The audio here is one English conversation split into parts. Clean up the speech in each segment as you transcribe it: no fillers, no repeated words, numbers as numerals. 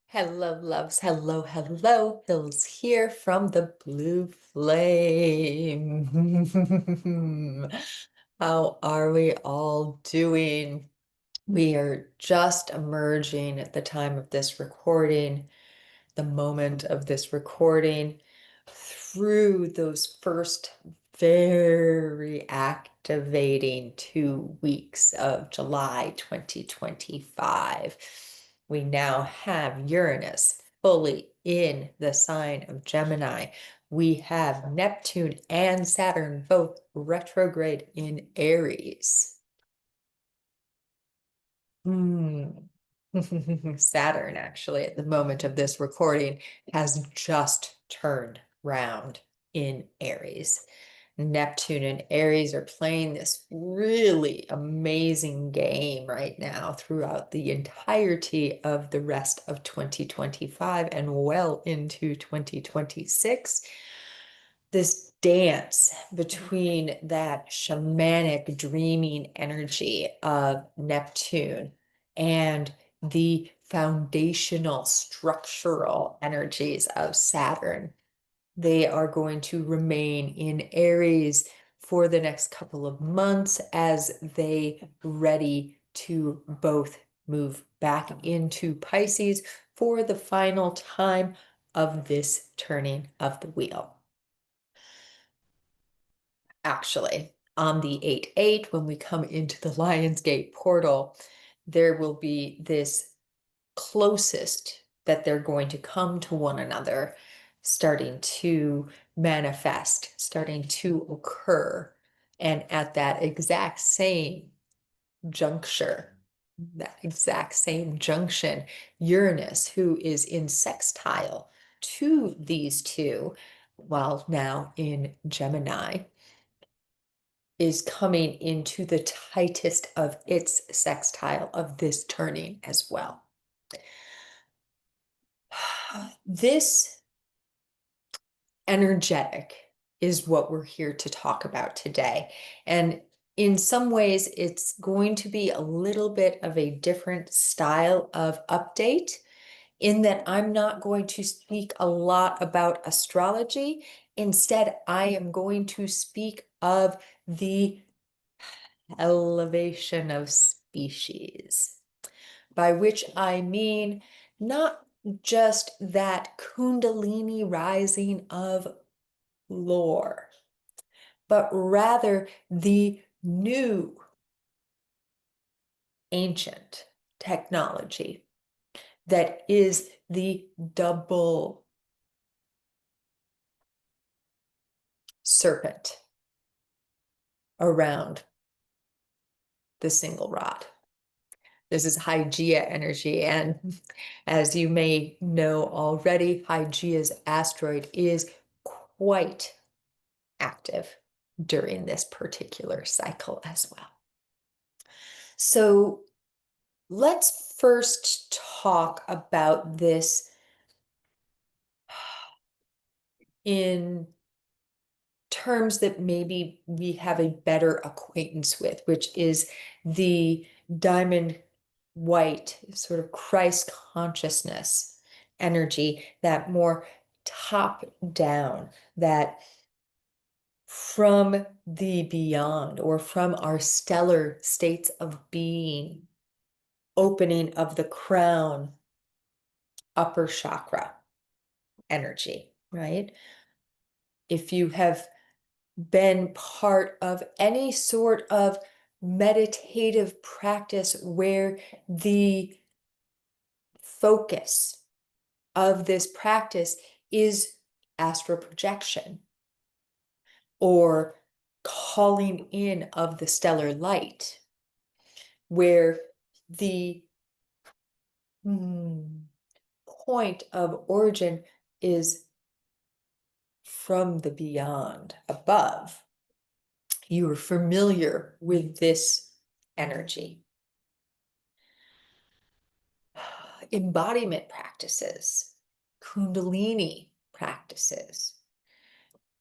Hello, loves. Hello, hello. Hills here from the Blue Flame. How are we all doing? We are just emerging at the time of this recording, the moment of this recording, through those first very activating 2 weeks of July 2025. We now have Uranus fully in the sign of Gemini. We have Neptune and Saturn both retrograde in Aries. Saturn, actually, at the moment of this recording, has just turned round in Aries. Neptune and Aries are playing this really amazing game right now throughout the entirety of the rest of 2025 and well into 2026. This dance between that shamanic dreaming energy of Neptune and the foundational structural energies of Saturn. They are going to remain in Aries for the next couple of months as they ready to both move back into Pisces for the final time of this turning of the wheel. Actually, on the 8/8, when we come into the Lionsgate portal, there will be this closest that they're going to come to one another, starting to manifest, starting to occur. And at that exact same juncture, that exact same junction, Uranus, who is in sextile to these two, while now in Gemini, is coming into the tightest of its sextile of this turning as well. This energetic is what we're here to talk about today. And in some ways, it's going to be a little bit of a different style of update, in that I'm not going to speak a lot about astrology. Instead, I am going to speak of the elevation of species, by which I mean not just that Kundalini rising of lore, but rather the new ancient technology that is the double serpent around the single rod. This is Hygeia energy, and as you may know already, Hygeia's asteroid is quite active during this particular cycle as well. So let's first talk about this in terms that maybe we have a better acquaintance with, which is the diamond white sort of Christ consciousness energy, that more top down, that from the beyond or from our stellar states of being, opening of the crown, upper chakra energy, right? If you have been part of any sort of meditative practice where the focus of this practice is astral projection or calling in of the stellar light, where the point of origin is from the beyond above, you are familiar with this energy. Embodiment practices, Kundalini practices,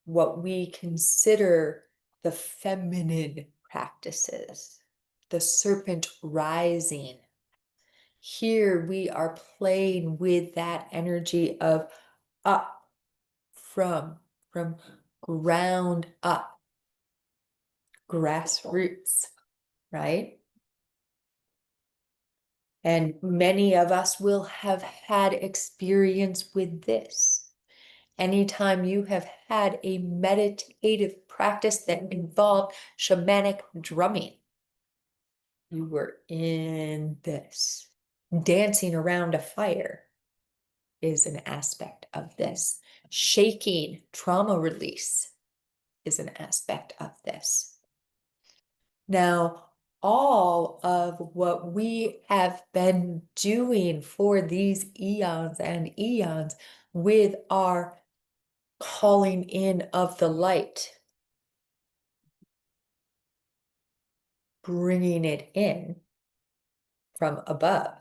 what we consider the feminine practices, the serpent rising, Here we are playing with that energy of up, from ground up, grassroots, right? And many of us will have had experience with this. Anytime you have had a meditative practice that involved shamanic drumming, you were in this. Dancing around a fire is an aspect of this. Shaking, trauma release is an aspect of this. Now, all of what we have been doing for these eons and eons with our calling in of the light, bringing it in from above,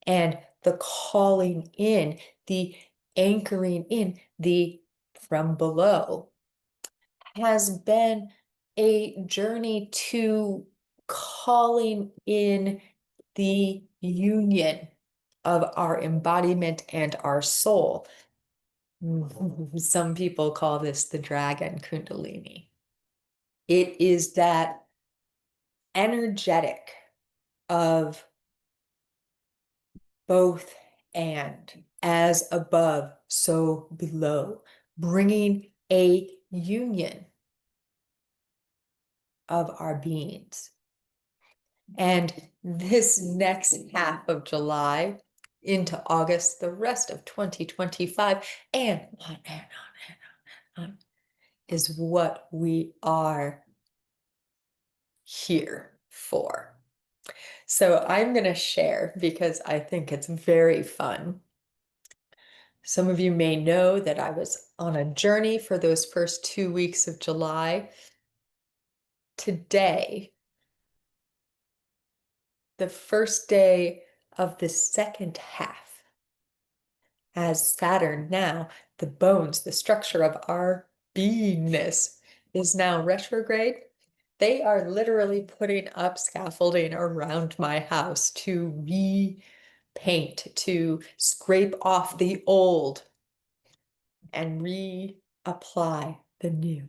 and the calling in, the anchoring in, the from below, has been a journey to calling in the union of our embodiment and our soul. Some people call this the Dragon Kundalini. It is that energetic of both and, as above, so below, bringing a union of our beings. And this next half of July into August, the rest of 2025, and on and on is what we are here for. So I'm going to share because I think it's very fun. Some of you may know that I was on a journey for those first 2 weeks of July. Today, the first day of the second half, as Saturn now, the bones, the structure of our beingness, is now retrograde. They are literally putting up scaffolding around my house to repaint, to scrape off the old and reapply the new.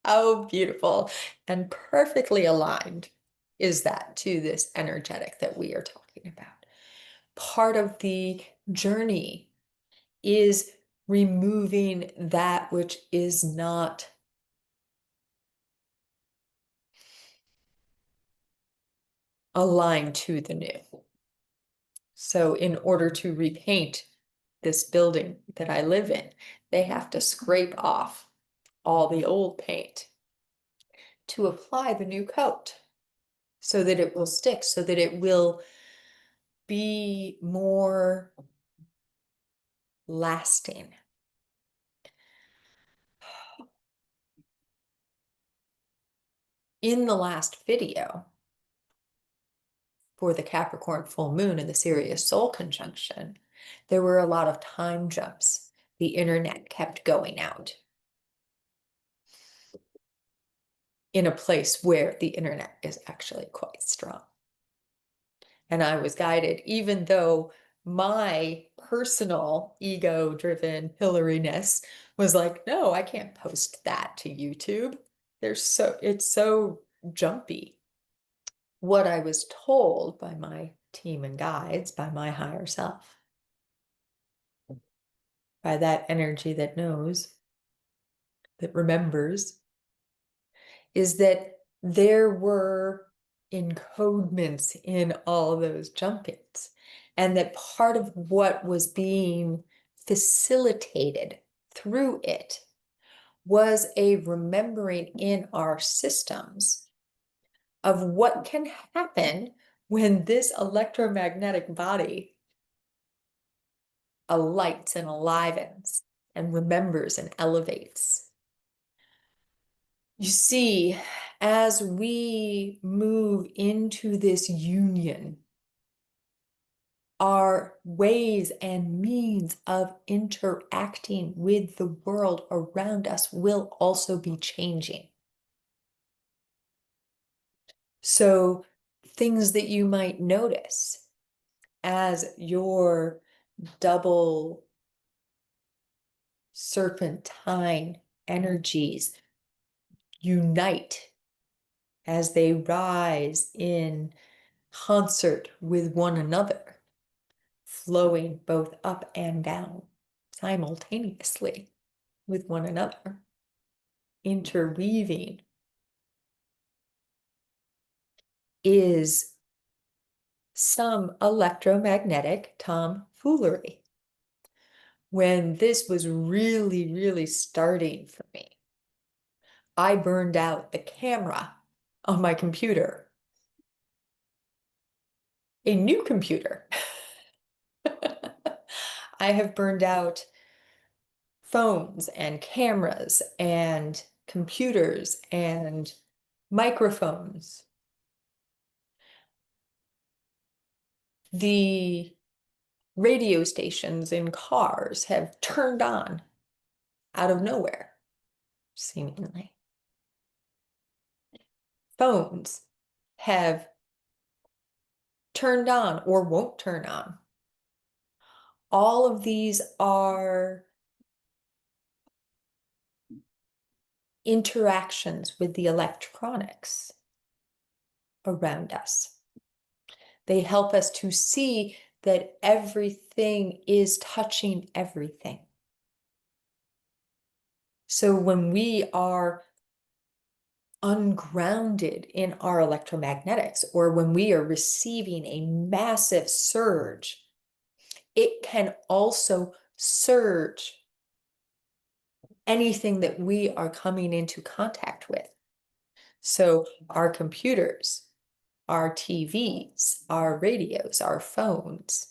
How beautiful and perfectly aligned is that to this energetic that we are talking about. Part of the journey is removing that which is not aligned to the new. So in order to repaint this building that I live in, they have to scrape off all the old paint to apply the new coat so that it will stick, so that it will be more lasting. In the last video for the Capricorn full moon and the Sirius Sol conjunction, there were a lot of time jumps. The internet kept going out in a place where the internet is actually quite strong. And I was guided, even though my personal ego-driven Hilary-ness was like, no, I can't post that to YouTube. It's so jumpy. What I was told by my team and guides, by my higher self, by that energy that knows, that remembers, is that there were encodements in all those jumpings, and that part of what was being facilitated through it was a remembering in our systems of what can happen when this electromagnetic body alights and alivens and remembers and elevates. You see, as we move into this union, our ways and means of interacting with the world around us will also be changing. So things that you might notice as your double serpentine energies unite, as they rise in concert with one another, flowing both up and down simultaneously with one another, interweaving, is some electromagnetic tomfoolery. When this was really, really starting for me, I burned out the camera on my computer, a new computer. I have burned out phones and cameras and computers and microphones. The radio stations in cars have turned on out of nowhere, seemingly. Phones have turned on or won't turn on. All of these are interactions with the electronics around us. They help us to see that everything is touching everything. So when we are ungrounded in our electromagnetics, or when we are receiving a massive surge, it can also surge anything that we are coming into contact with. So our computers, our TVs, our radios, our phones.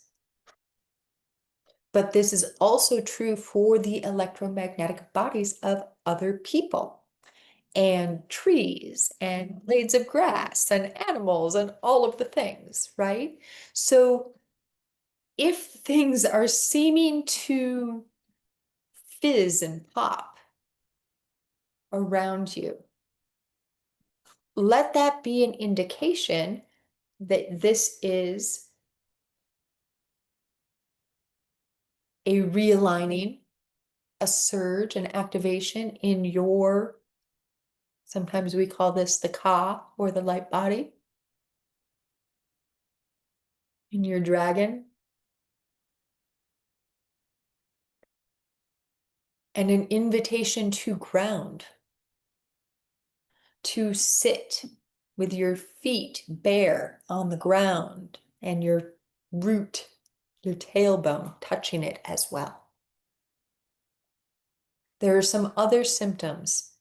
But this is also true for the electromagnetic bodies of other people, and trees, and blades of grass, and animals, and all of the things, right? So if things are seeming to fizz and pop around you, let that be an indication that this is a realigning, a surge, an activation in your, sometimes we call this the Ka, or the light body, in your dragon, and an invitation to ground, to sit with your feet bare on the ground and your root, your tailbone, touching it as well. There are some other symptoms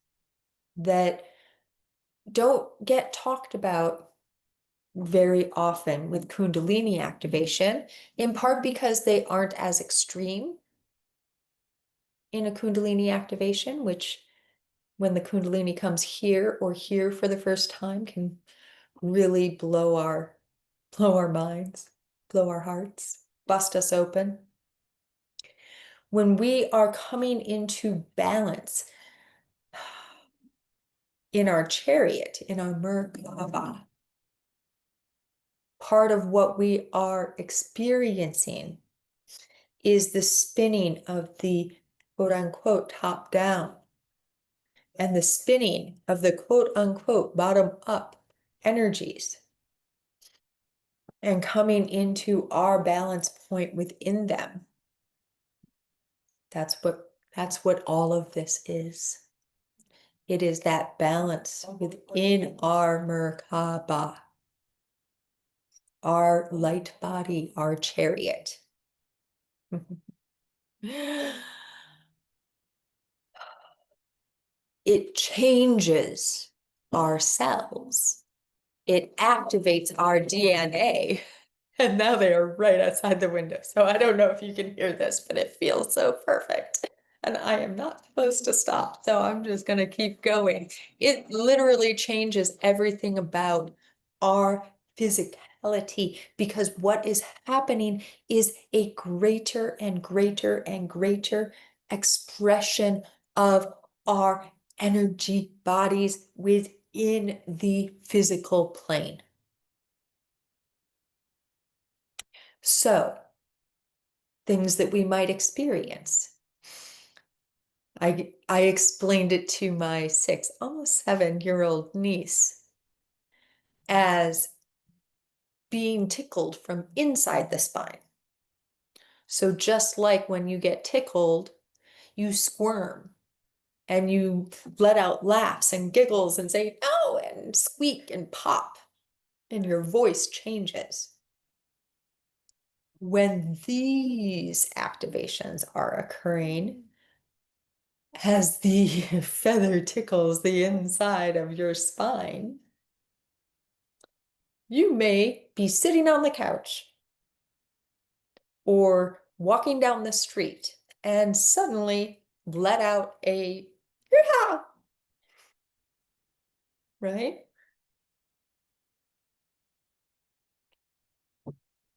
that don't get talked about very often with Kundalini activation, in part because they aren't as extreme in a Kundalini activation, which when the Kundalini comes here or here for the first time can really blow our minds, blow our hearts, bust us open. When we are coming into balance in our chariot, in our MerKaBa, part of what we are experiencing is the spinning of the quote unquote top down and the spinning of the quote unquote bottom up energies, and coming into our balance point within them. That's what all of this is. It is that balance within our MerKaBa, our light body, our chariot. It changes our cells. It activates our DNA. And now they are right outside the window. So I don't know if you can hear this, but it feels so perfect. And I am not supposed to stop. So I'm just going to keep going. It literally changes everything about our physicality, because what is happening is a greater and greater and greater expression of our energy bodies within the physical plane. So, things that we might experience. I explained it to my 6, almost 7-year-old niece as being tickled from inside the spine. So just like when you get tickled, you squirm and you let out laughs and giggles and say, no, and squeak and pop, and your voice changes. When these activations are occurring, as the feather tickles the inside of your spine, you may be sitting on the couch or walking down the street and suddenly let out a yeah, right?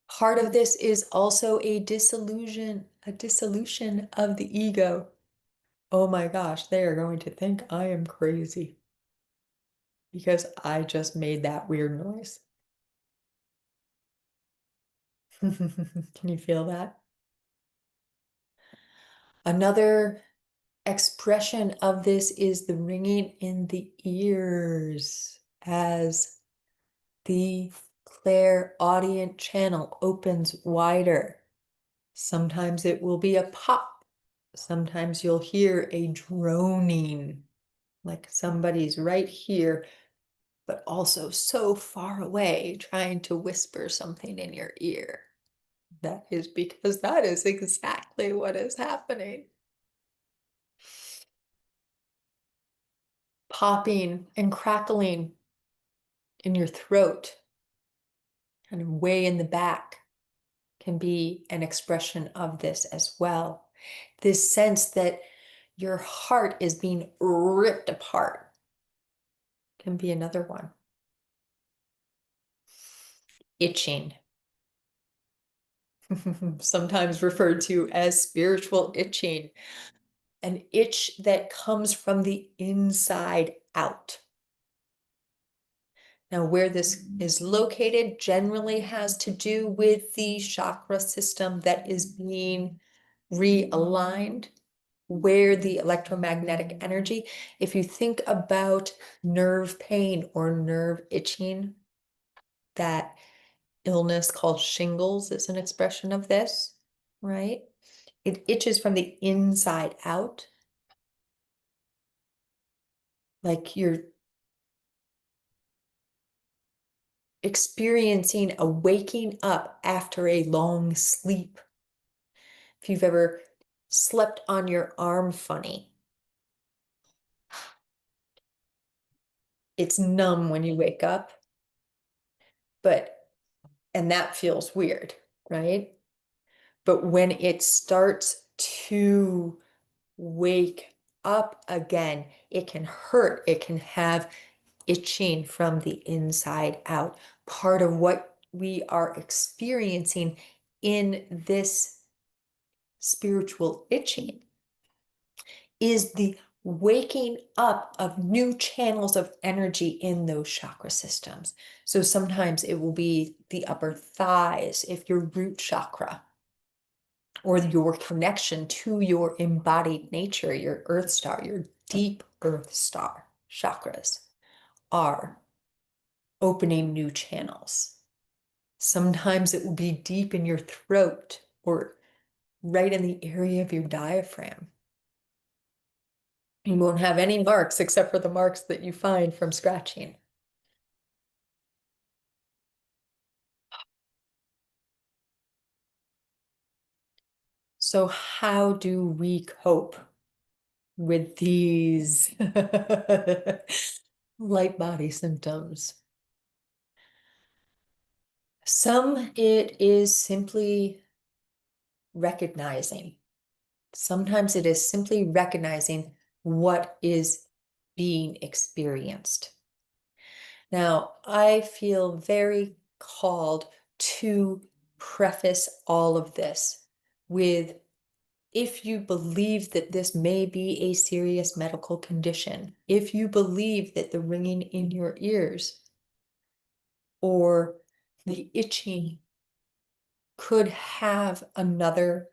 Part of this is also a dissolution of the ego. Oh my gosh, they are going to think I am crazy because I just made that weird noise. Can you feel that? Another expression of this is the ringing in the ears as the clairaudient channel opens wider. Sometimes it will be a pop. Sometimes you'll hear a droning, like somebody's right here, but also so far away trying to whisper something in your ear. That is because that is exactly what is happening. Popping and crackling in your throat, kind of way in the back, can be an expression of this as well. This sense that your heart is being ripped apart can be another one. Itching, sometimes referred to as spiritual itching, an itch that comes from the inside out. Now, where this is located generally has to do with the chakra system that is being realigned, where the electromagnetic energy, if you think about nerve pain or nerve itching, that illness called shingles is an expression of this, right? It itches from the inside out, like you're experiencing a waking up after a long sleep. If you've ever slept on your arm funny, it's numb when you wake up, and that feels weird, right? But when it starts to wake up again, it can hurt. It can have itching from the inside out. Part of what we are experiencing in this spiritual itching is the waking up of new channels of energy in those chakra systems. So sometimes it will be the upper thighs, if your root chakra, or your connection to your embodied nature, your earth star, your deep earth star chakras are opening new channels. Sometimes it will be deep in your throat or right in the area of your diaphragm. You won't have any marks except for the marks that you find from scratching. So how do we cope with these light body symptoms? Some it is simply recognizing. Sometimes it is simply recognizing what is being experienced. Now, I feel very called to preface all of this with, if you believe that this may be a serious medical condition, if you believe that the ringing in your ears or the itching could have another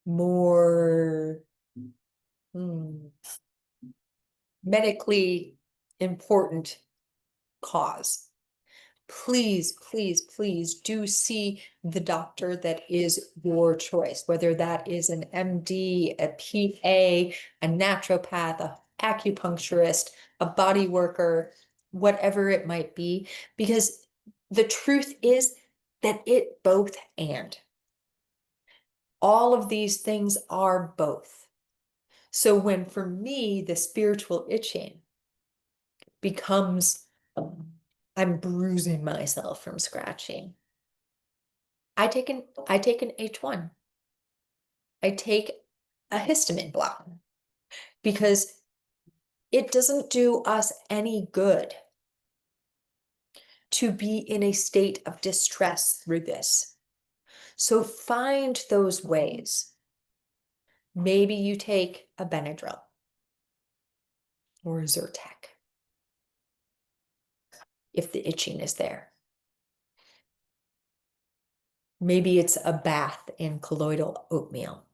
more medically important cause, please, please, please do see the doctor that is your choice, whether that is an MD, a PA, a naturopath, a acupuncturist, a body worker, whatever it might be, because the truth is that it both and. All of these things are both. So when for me, the spiritual itching becomes I'm bruising myself from scratching, I take an H1. I take a histamine block because it doesn't do us any good to be in a state of distress through this. So find those ways. Maybe you take a Benadryl or a Zyrtec if the itching is there. Maybe it's a bath in colloidal oatmeal.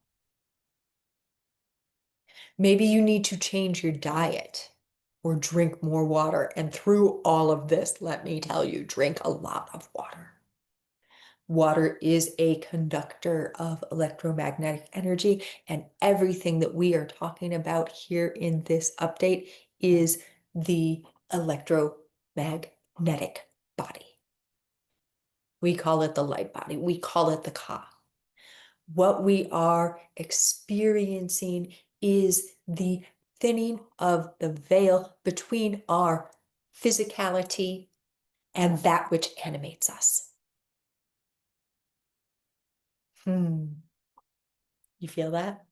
Maybe you need to change your diet or drink more water. And through all of this, let me tell you, drink a lot of water. Water is a conductor of electromagnetic energy, and everything that we are talking about here in this update is the electromagnetic body. We call it the light body. We call it the Ka. What we are experiencing is the thinning of the veil between our physicality and that which animates us. You feel that?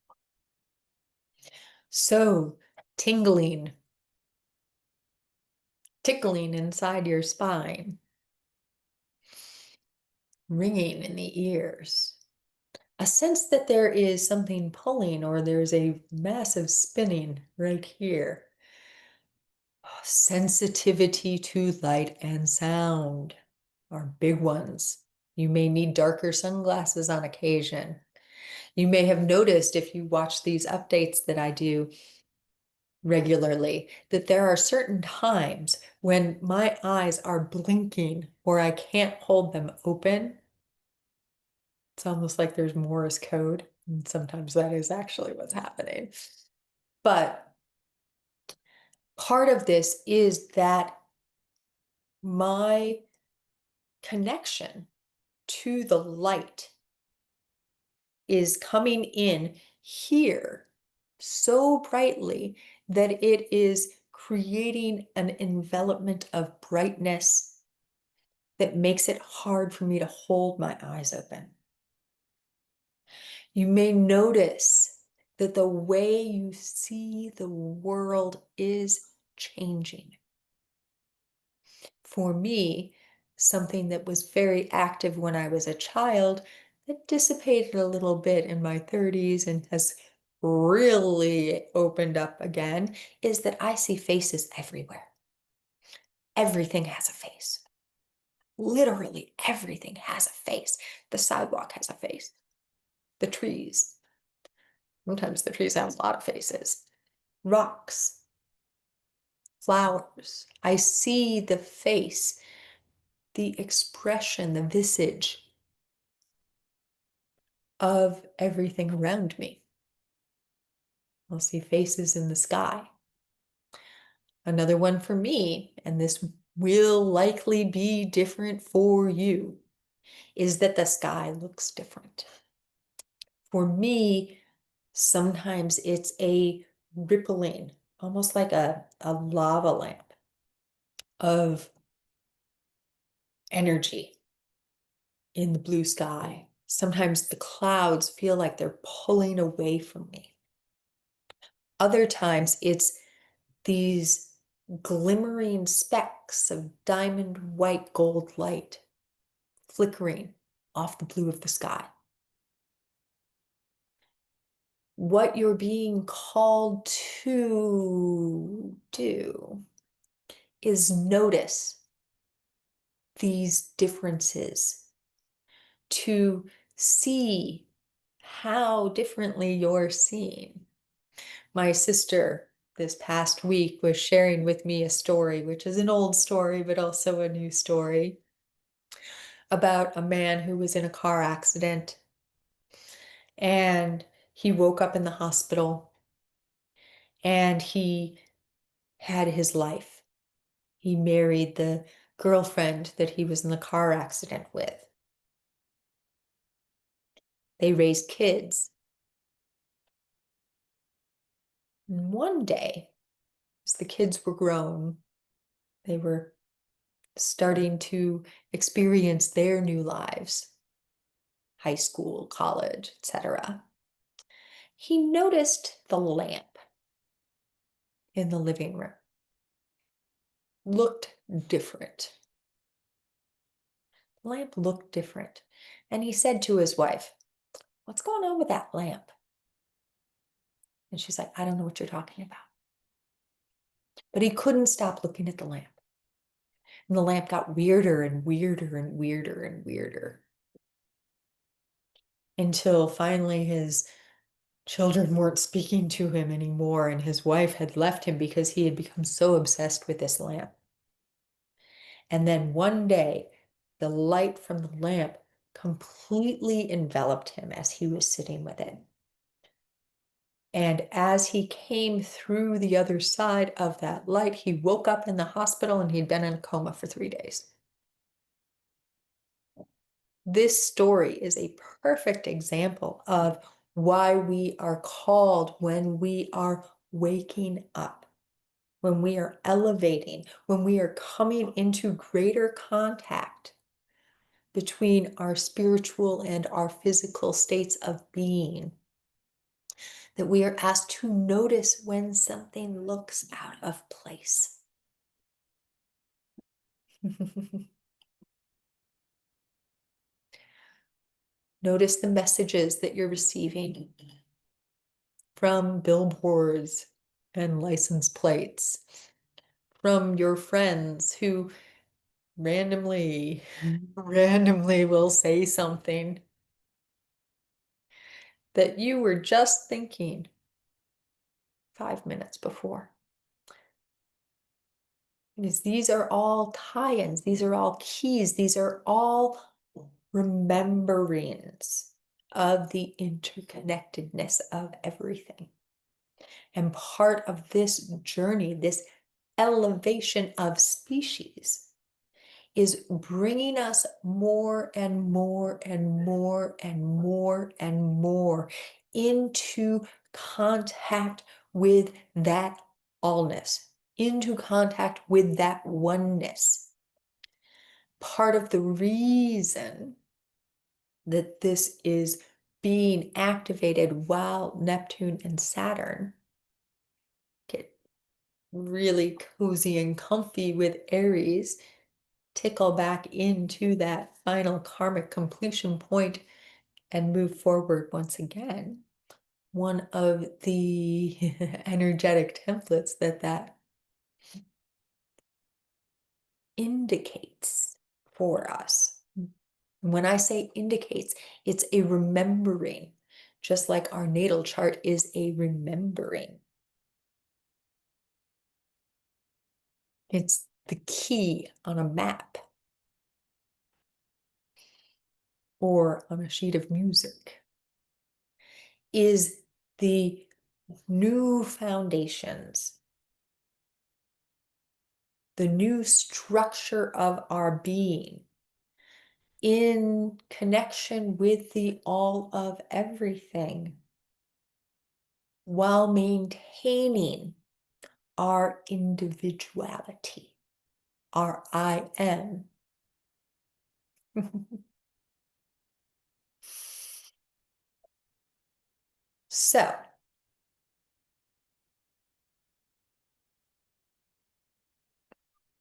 So, tingling, tickling inside your spine, ringing in the ears, a sense that there is something pulling or there's a massive spinning right here. Sensitivity to light and sound are big ones. You may need darker sunglasses on occasion. You may have noticed if you watch these updates that I do regularly, that there are certain times when my eyes are blinking or I can't hold them open. It's almost like there's Morse code, and sometimes that is actually what's happening. But part of this is that my connection to the light is coming in here so brightly that it is creating an envelopment of brightness that makes it hard for me to hold my eyes open. You may notice that the way you see the world is changing. For me, something that was very active when I was a child that dissipated a little bit in my 30s and has really opened up again is that I see faces everywhere. Everything has a face. Literally everything has a face. The sidewalk has a face. The trees. Sometimes the trees have a lot of faces. Rocks. Flowers. I see the face, the expression, the visage of everything around me. I'll see faces in the sky. Another one for me, and this will likely be different for you, is that the sky looks different. For me, sometimes it's a rippling, almost like a lava lamp of energy in the blue sky. Sometimes the clouds feel like they're pulling away from me. Other times it's these glimmering specks of diamond white gold light flickering off the blue of the sky. What you're being called to do is notice these differences to see how differently you're seeing. My sister this past week was sharing with me a story, which is an old story, but also a new story, about a man who was in a car accident, and he woke up in the hospital and he had his life. He married the girlfriend that he was in the car accident with. They raised kids. And one day, as the kids were grown, they were starting to experience their new lives, high school, college, etc. He noticed the lamp in the living room looked different. The lamp looked different. And he said to his wife, "What's going on with that lamp?" And she's like, "I don't know what you're talking about." But he couldn't stop looking at the lamp. And the lamp got weirder and weirder and weirder and weirder, until finally his children weren't speaking to him anymore, and his wife had left him because he had become so obsessed with this lamp. And then one day, the light from the lamp completely enveloped him as he was sitting with it. And as he came through the other side of that light, he woke up in the hospital and he'd been in a coma for 3 days. This story is a perfect example of why we are called, when we are waking up, when we are elevating, when we are coming into greater contact between our spiritual and our physical states of being, that we are asked to notice when something looks out of place. Notice the messages that you're receiving from billboards and license plates, from your friends who randomly will say something that you were just thinking 5 minutes before. Because these are all tie-ins, these are all keys, these are all rememberings of the interconnectedness of everything. And part of this journey, this elevation of species, is bringing us more and more and more and more and more into contact with that allness, into contact with that oneness. Part of the reason that this is being activated while Neptune and Saturn get really cozy and comfy with Aries, tickle back into that final karmic completion point and move forward once again. One of the energetic templates that indicates for us. When I say indicates, it's a remembering, just like our natal chart is a remembering. It's the key on a map or on a sheet of music, is the new foundations, the new structure of our being in connection with the all of everything, while maintaining our individuality, our I am. So,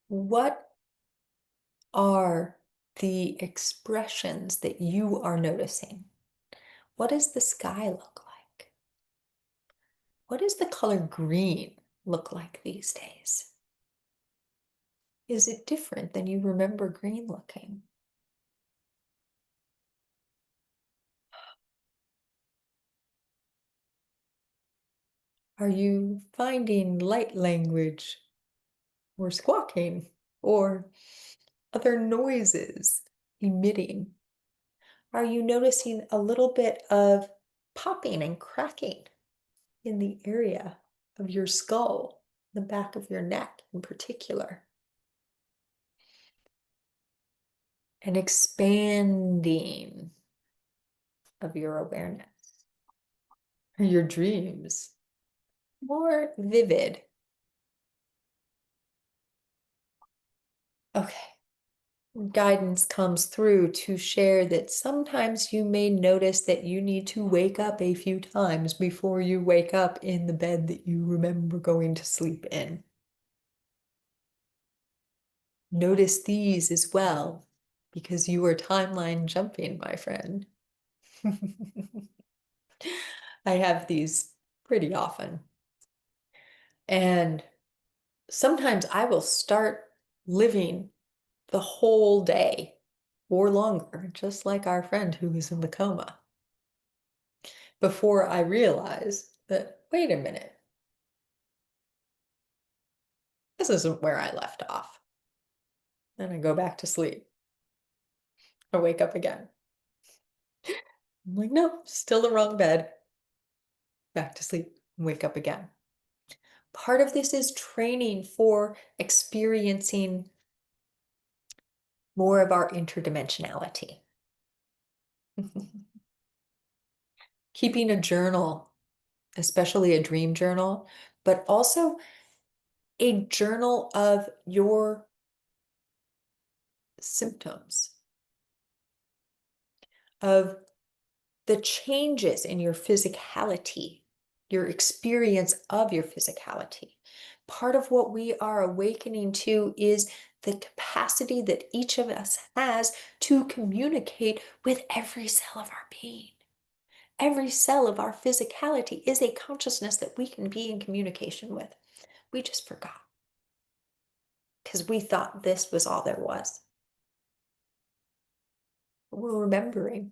what are the expressions that you are noticing? What does the sky look like? What does the color green look like these days? Is it different than you remember green looking? Are you finding light language or squawking or other noises emitting? Are you noticing a little bit of popping and cracking in the area of your skull, the back of your neck in particular? An expanding of your awareness. Are your dreams more vivid? Okay. Guidance comes through to share that sometimes you may notice that you need to wake up a few times before you wake up in the bed that you remember going to sleep in. Notice these as well, because you are timeline jumping, my friend. I have these pretty often. And sometimes I will start living the whole day or longer, just like our friend who was in the coma, before I realize that, wait a minute, this isn't where I left off. Then I go back to sleep. I wake up again. I'm like, no, still the wrong bed. Back to sleep, wake up again. Part of this is training for experiencing more of our interdimensionality. Keeping a journal, especially a dream journal, but also a journal of your symptoms, of the changes in your physicality, your experience of your physicality. Part of what we are awakening to is the capacity that each of us has to communicate with every cell of our being. Every cell of our physicality is a consciousness that we can be in communication with. We just forgot because we thought this was all there was. We're remembering.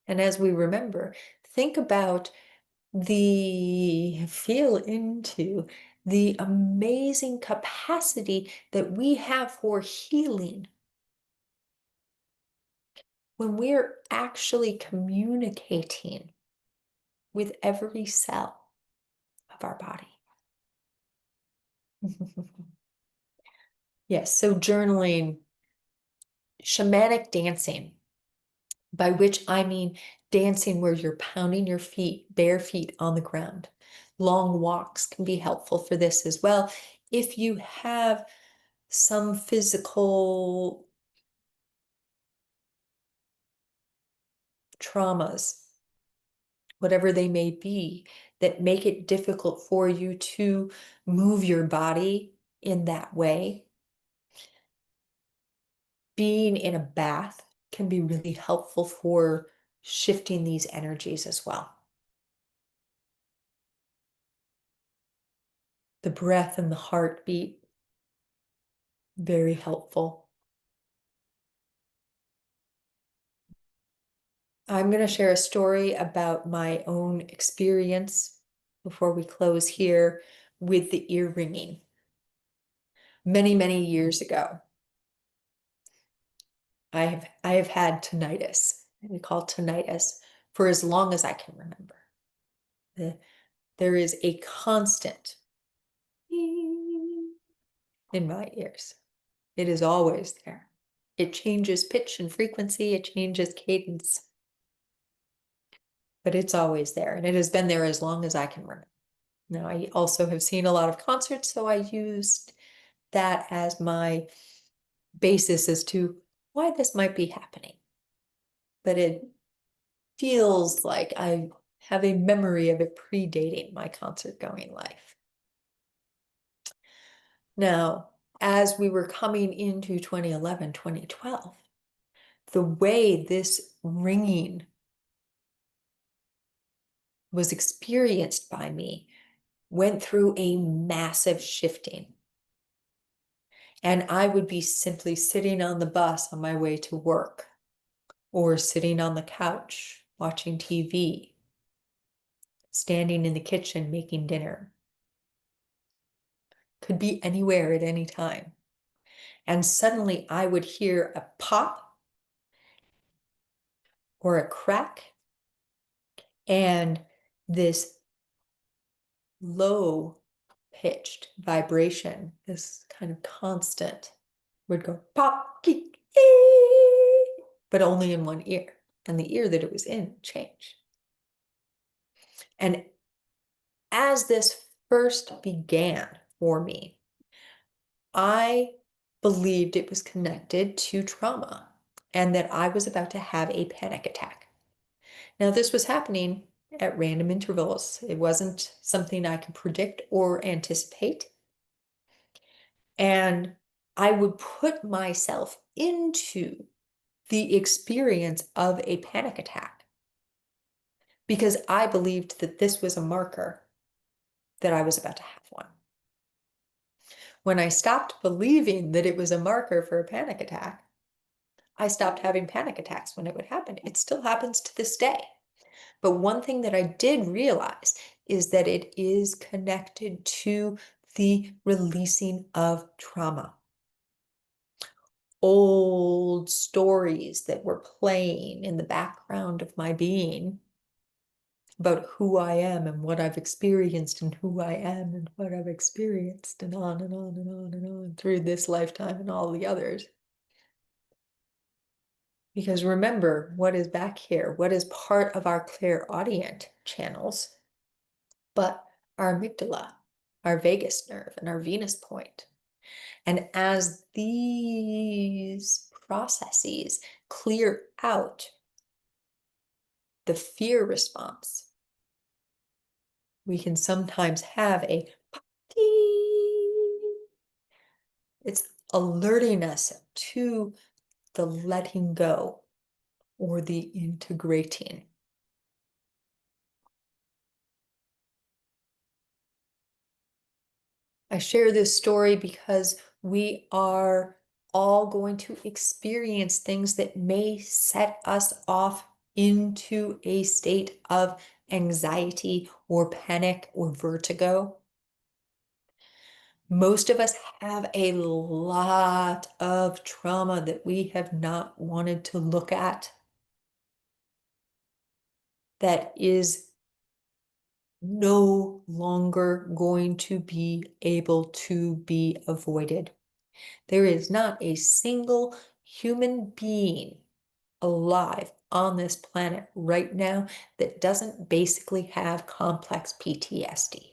And as we remember, think about feel into the amazing capacity that we have for healing when we're actually communicating with every cell of our body. Yes, so journaling, shamanic dancing, by which I mean dancing where you're pounding your feet, bare feet on the ground. Long walks can be helpful for this as well. If you have some physical traumas, whatever they may be, that make it difficult for you to move your body in that way, being in a bath can be really helpful for shifting these energies as well. The breath and the heartbeat, very helpful. I'm going to share a story about my own experience before we close here with the ear ringing. Many, many years ago, I have had tinnitus. We call tinnitus for as long as I can remember. There is a constant in my ears. It is always there. It changes pitch and frequency, it changes cadence, but it's always there, and it has been there as long as I can remember. Now, I also have seen a lot of concerts, so I used that as my basis as to why this might be happening. But it feels like I have a memory of it predating my concert going life. Now, as we were coming into 2011, 2012, the way this ringing was experienced by me went through a massive shifting. And I would be simply sitting on the bus on my way to work, or sitting on the couch watching TV, standing in the kitchen making dinner. Could be anywhere at any time. And suddenly I would hear a pop or a crack, and this low pitched vibration, this kind of constant, would go pop, geek, but only in one ear. And the ear that it was in changed. And as this first began for me, I believed it was connected to trauma and that I was about to have a panic attack. Now, this was happening at random intervals. It wasn't something I could predict or anticipate. And I would put myself into the experience of a panic attack because I believed that this was a marker that I was about to have one. When I stopped believing that it was a marker for a panic attack, I stopped having panic attacks when it would happen. It still happens to this day. But one thing that I did realize is that it is connected to the releasing of trauma. Old stories that were playing in the background of my being about who I am and what I've experienced and who I am and what I've experienced, and on and on and on and on through this lifetime and all the others. Because remember, what is back here? What is part of our clairaudient channels, but our amygdala, our vagus nerve, and our Venus point. And as these processes clear out the fear response, we can sometimes have a ding. It's alerting us to the letting go or the integrating. I share this story because we are all going to experience things that may set us off into a state of anxiety or panic or vertigo. Most of us have a lot of trauma that we have not wanted to look at, that is no longer going to be able to be avoided. There is not a single human being alive on this planet right now that doesn't basically have complex PTSD.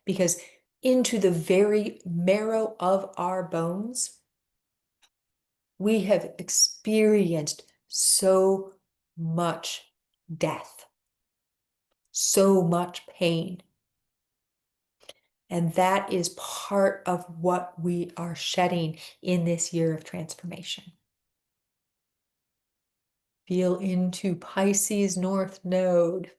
Because into the very marrow of our bones, we have experienced so much death, so much pain. And that is part of what we are shedding in this year of transformation. Feel into Pisces North Node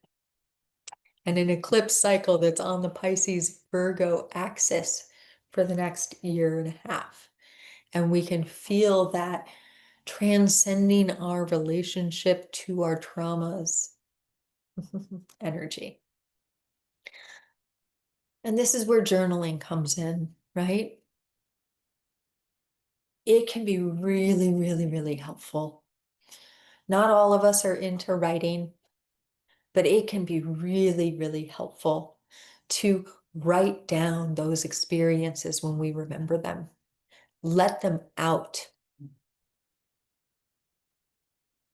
and an eclipse cycle that's on the Pisces Virgo axis for the next year and a half. And we can feel that transcending our relationship to our traumas energy. And this is where journaling comes in, right? It can be really, really, really helpful. Not all of us are into writing, but it can be really, really helpful to write down those experiences when we remember them. Let them out.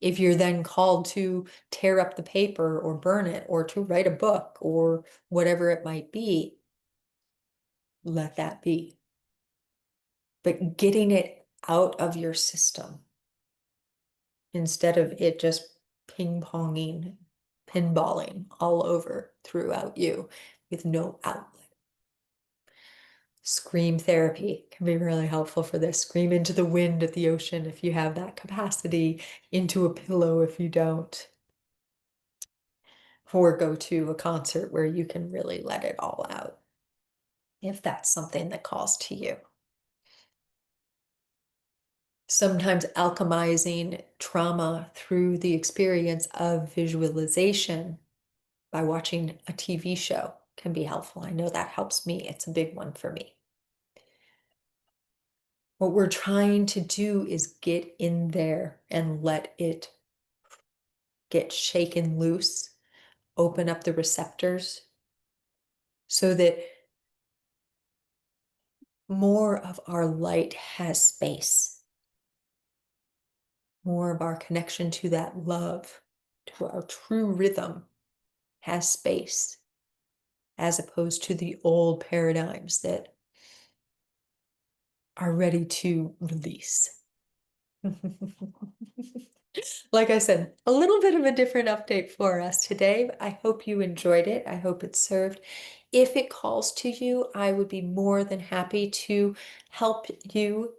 If you're then called to tear up the paper or burn it or to write a book or whatever it might be, let that be. But getting it out of your system instead of it just ping-ponging, pinballing all over throughout you with no outlet. Scream therapy can be really helpful for this. Scream into the wind at the ocean if you have that capacity, into a pillow if you don't. Or go to a concert where you can really let it all out, if that's something that calls to you. Sometimes alchemizing trauma through the experience of visualization by watching a TV show can be helpful. I know that helps me. It's a big one for me. What we're trying to do is get in there and let it get shaken loose, open up the receptors so that more of our light has space, more of our connection to that love, to our true rhythm has space, as opposed to the old paradigms that are ready to release. Like I said, a little bit of a different update for us today. I hope you enjoyed it. I hope it served. If it calls to you, I would be more than happy to help you,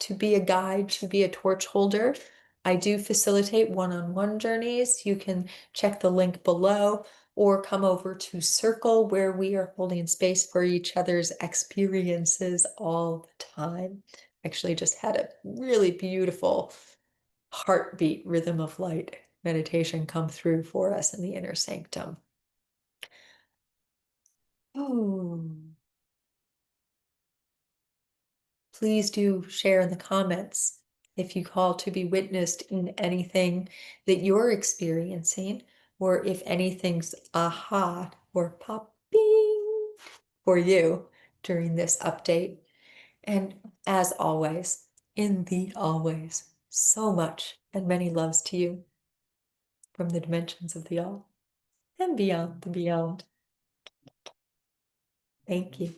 to be a guide, to be a torch holder. I do facilitate one-on-one journeys. You can check the link below or come over to Circle, where we are holding space for each other's experiences all the time. Actually just had a really beautiful heartbeat rhythm of light meditation come through for us in the inner sanctum. Oh, please do share in the comments if you call to be witnessed in anything that you're experiencing, or if anything's aha or popping for you during this update. And as always, in the always, so much and many loves to you from the dimensions of the all and beyond the beyond. Thank you.